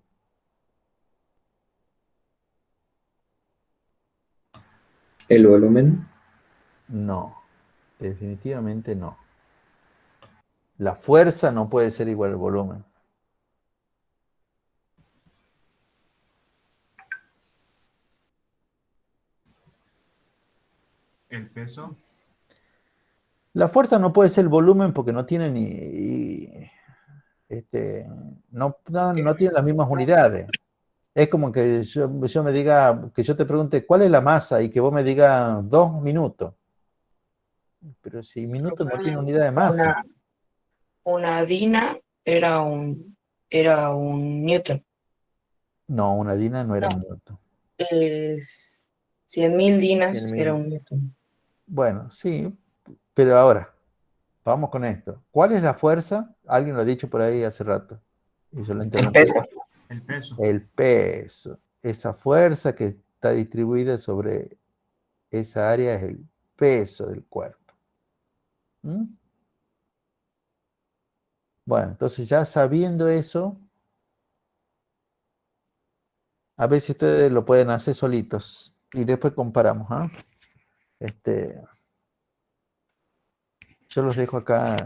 El volumen. No, definitivamente no. La fuerza no puede ser igual al volumen. El peso. La fuerza no puede ser el volumen porque no tiene no tiene las mismas unidades. Es como que yo me diga, que yo te pregunte cuál es la masa y que vos me digas 2 minutos. Pero si minutos no tiene unidad de masa. Una, una dina era un newton. No, una dina no era No, un minuto. es 100.000 dinas era 100.000. un newton. Bueno, sí, pero ahora, vamos con esto. ¿Cuál es la fuerza? Alguien lo ha dicho por ahí hace rato. Y yo lo El interrumpí. peso. El peso. El peso. Esa fuerza que está distribuida sobre esa área es el peso del cuerpo. ¿Mm? Bueno, entonces ya sabiendo eso, a ver si ustedes lo pueden hacer solitos. Y después comparamos, ¿ah? Este, yo los dejo acá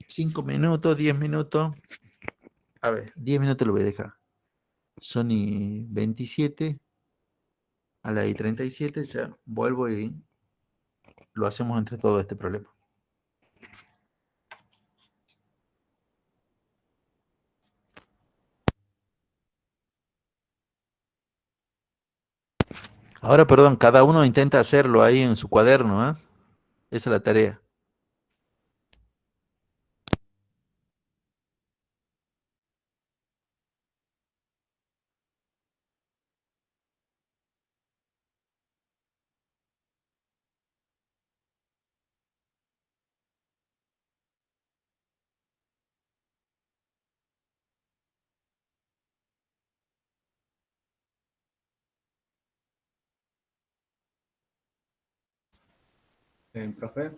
5 minutos, 10 minutos. A ver, 10 minutos lo voy a dejar. Son y 27, a las y 37 ya vuelvo y lo hacemos entre todo este problema. Ahora, perdón, cada uno intenta hacerlo ahí en su cuaderno, ¿ah? Esa es la tarea. Profe.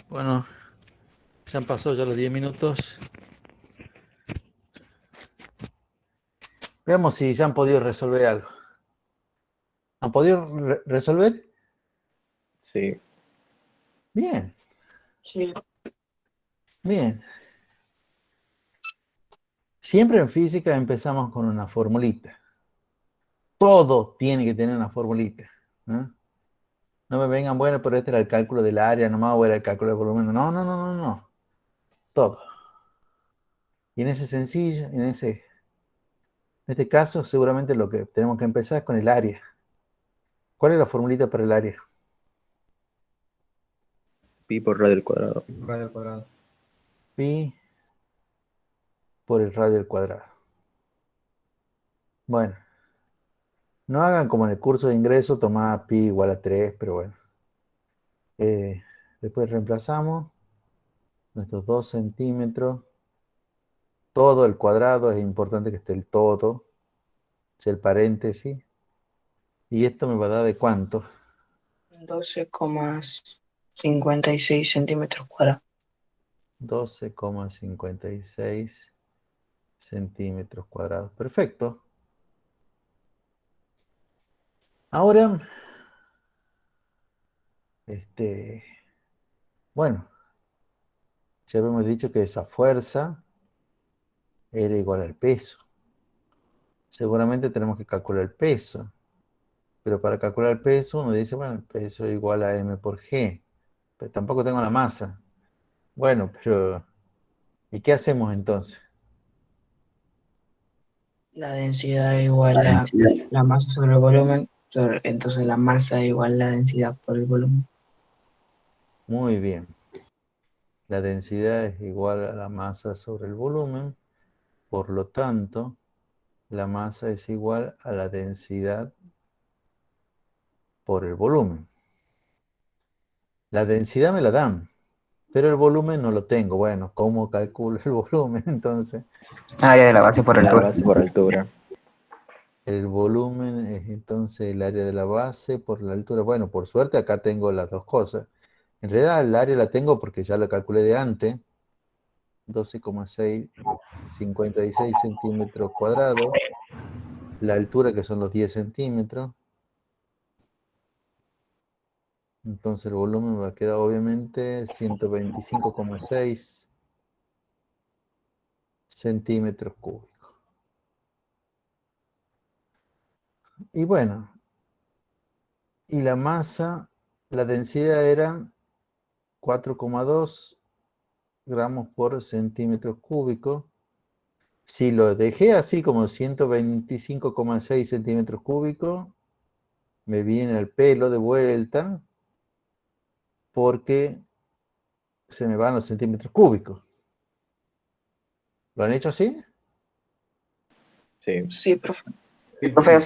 Bueno, ya han pasado ya los 10 minutos. Veamos si ya han podido resolver algo. ¿Han podido resolver? Sí. Bien, Sí. bien. Siempre en física empezamos con una formulita. Todo tiene que tener una formulita, ¿no? No me vengan, bueno, pero este era el cálculo del área, nomás o era el cálculo del volumen. No, no, no, no, no. Todo. Y en ese sencillo, en este caso, seguramente lo que tenemos que empezar es con el área. ¿Cuál es la formulita para el área? Pi por radio al cuadrado. Radio al cuadrado. Pi por el radio al cuadrado. Bueno, no hagan como en el curso de ingreso, tomar pi igual a 3, pero bueno. Después reemplazamos nuestros 2 centímetros. Todo el cuadrado, es importante que esté el todo, es el paréntesis. ¿Y esto me va a dar de cuánto? 12,56 centímetros cuadrados. 12,56 centímetros cuadrados. Perfecto. Ahora, bueno, ya habíamos dicho que esa fuerza era igual al peso. Seguramente tenemos que calcular el peso. Pero para calcular el peso, uno dice, bueno, el peso es igual a m por g. Pero tampoco tengo la masa. Bueno, pero ¿y qué hacemos entonces? La densidad es igual a la masa sobre el volumen, entonces la masa es igual a la densidad por el volumen. Muy bien. La densidad es igual a la masa sobre el volumen. Por lo tanto, la masa es igual a la densidad por el volumen. La densidad me la dan, pero el volumen no lo tengo. Bueno, ¿cómo calculo el volumen entonces? Área de la base por La altura. base por altura. El volumen es entonces el área de la base por la altura. Bueno, por suerte acá tengo las dos cosas. En realidad el área la tengo porque ya lo calculé de antes. 12,656 centímetros cuadrados. La altura que son los 10 centímetros. Entonces el volumen va a quedar obviamente 125,6 centímetros cúbicos. Y bueno, y la masa, la densidad era 4,2 gramos por centímetro cúbico. Si lo dejé así como 125,6 centímetros cúbicos, me viene el pelo de vuelta porque se me van los centímetros cúbicos. ¿Lo han hecho así? Sí. Sí, profe. Profe,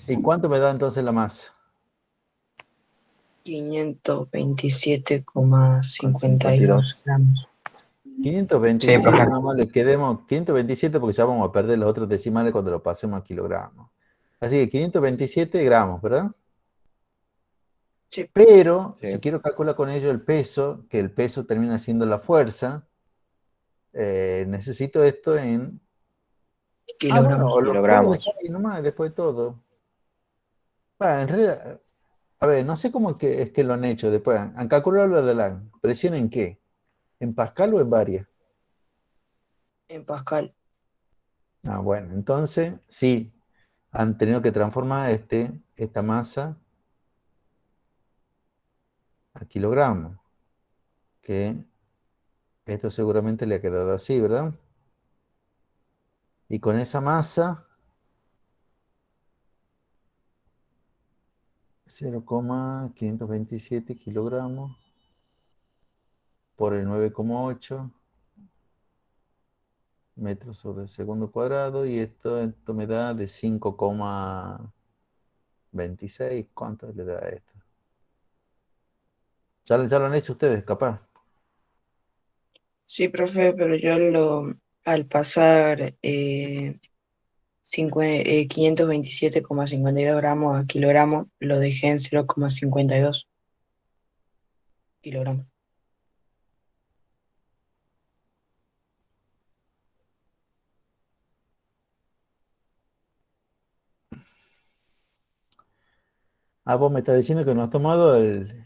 ¿Y cuánto me da entonces la masa? 527,52 gramos. 527, Sí, profe. nomás le quedemos 527 porque ya vamos a perder los otros decimales cuando lo pasemos a kilogramos. Así que 527 gramos, ¿verdad? Sí. Pero Sí. si quiero calcular con ello el peso, que el peso termina siendo la fuerza, necesito esto en... bueno, Kilogramos. o lo puedo Kilogramos. dejar ahí nomás después de todo. Bueno, en realidad, a ver, no sé cómo es que lo han hecho después. ¿Han calculado lo de la presión en qué? ¿En pascal o en baria? En Pascal. Ah, bueno, entonces sí, han tenido que transformar esta masa a kilogramos, que esto seguramente le ha quedado así, ¿verdad? Y con esa masa, 0,527 kilogramos por el 9,8 metros sobre el segundo cuadrado, y esto me da de 5,26. ¿Cuánto le da esto? Ya lo han hecho ustedes, capaz. Sí, profe, pero al pasar 527,52 gramos a kilogramos, lo dejé en 0,52 kilogramos. Ah, vos me estás diciendo que no has tomado el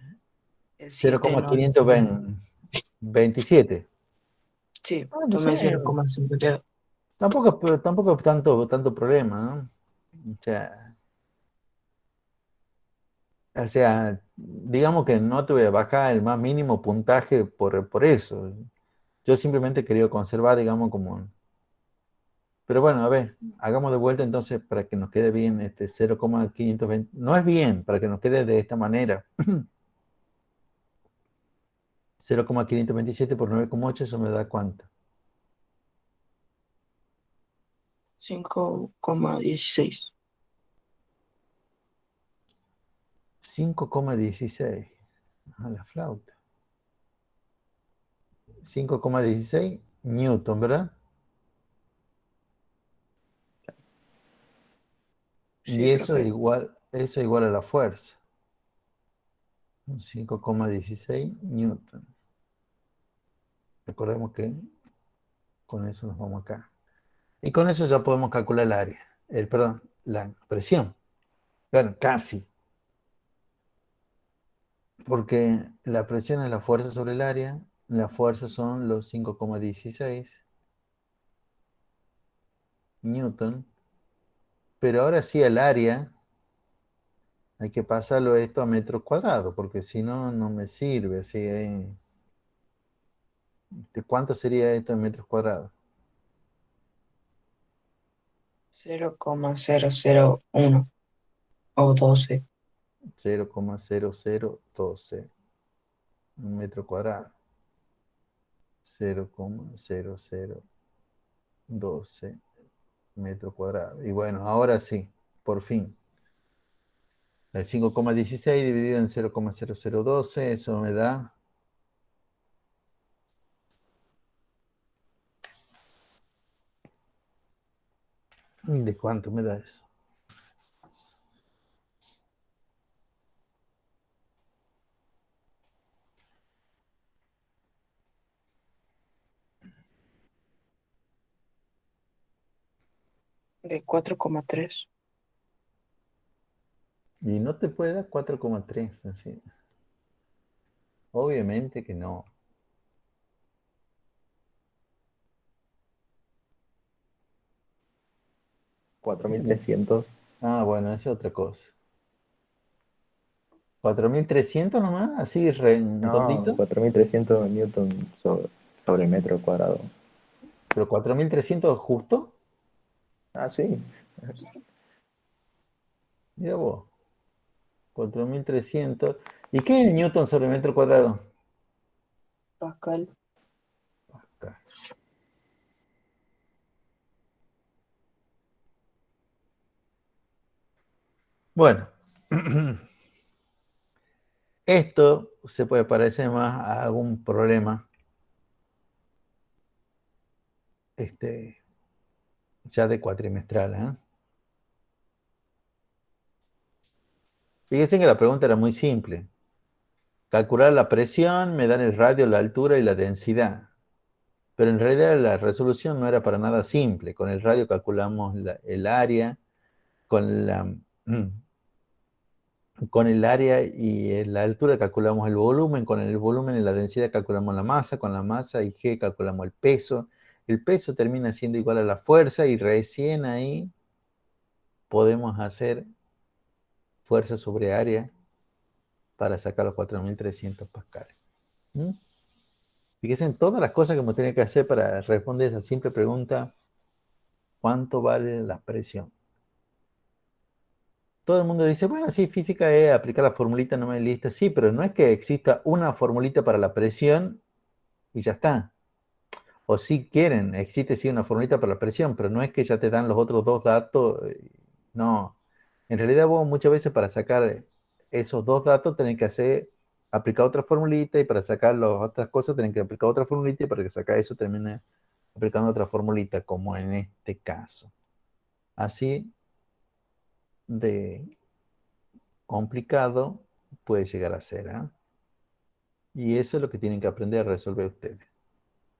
El 7 no. 0,527. Sí, Ah, no sé. tomé 0,52. Tampoco es tanto problema, ¿no? O sea, digamos que no te voy a bajar el más mínimo puntaje por eso. Yo simplemente quería conservar, digamos, como... Pero bueno, a ver, hagamos de vuelta entonces para que nos quede bien este 0,520. No es bien, para que nos quede de esta manera. 0,527 por 9,8, eso me da ¿cuánto? 5,16. 5,16. Ah, la flauta. 5,16 Newton, ¿verdad? Sí, Y profe. eso igual a la fuerza. 5,16 Newton. Recordemos que con eso nos vamos acá. Y con eso ya podemos calcular el área. Perdón, la presión. Bueno, casi. Porque la presión es la fuerza sobre el área. La fuerza son los 5,16 Newton. Pero ahora sí el área hay que pasarlo esto a metros cuadrados, porque si no, no me sirve. Así, ¿de cuánto sería esto en metros cuadrados? 0,001 o 12. 0,0012 un metro cuadrado. 0,0012 metro cuadrado. Y bueno, ahora sí, por fin. El 5,16 dividido en 0,0012, eso me da... ¿De cuánto me da eso? De 4,3. Y no te puede dar 4,3, así. Obviamente que no. Cuatro mil trescientos. Ah, bueno, esa es otra cosa. 4.300 nomás, así No, redondito. 4.300 newton sobre metro cuadrado. Pero 4.300 justo. Ah, sí. Mira vos, 4.300. ¿Y qué es Newton sobre metro cuadrado? Pascal. Acá. Bueno, esto se puede parecer más a algún problema ya de cuatrimestral, ¿eh? Fíjense que la pregunta era muy simple. Calcular la presión, me dan el radio, la altura y la densidad. Pero en realidad la resolución no era para nada simple. Con el radio calculamos el área, con con el área y la altura calculamos el volumen, con el volumen y la densidad calculamos la masa, con la masa y G calculamos el peso. El peso termina siendo igual a la fuerza y recién ahí podemos hacer fuerza sobre área para sacar los 4.300 pascales. ¿Mm? Fíjense en todas las cosas que hemos tenido que hacer para responder esa simple pregunta: ¿cuánto vale la presión? Todo el mundo dice, bueno, sí, física es aplicar la formulita nomás y listo. Sí, pero no es que exista una formulita para la presión y ya está. O si quieren, existe sí una formulita para la presión, pero no es que ya te dan los otros dos datos. No. En realidad vos muchas veces para sacar esos dos datos tenés que aplicar otra formulita, y para sacar las otras cosas tenés que aplicar otra formulita, y para que sacar eso termine aplicando otra formulita, como en este caso. Así de complicado puede llegar a ser, ¿eh? Y eso es lo que tienen que aprender a resolver ustedes.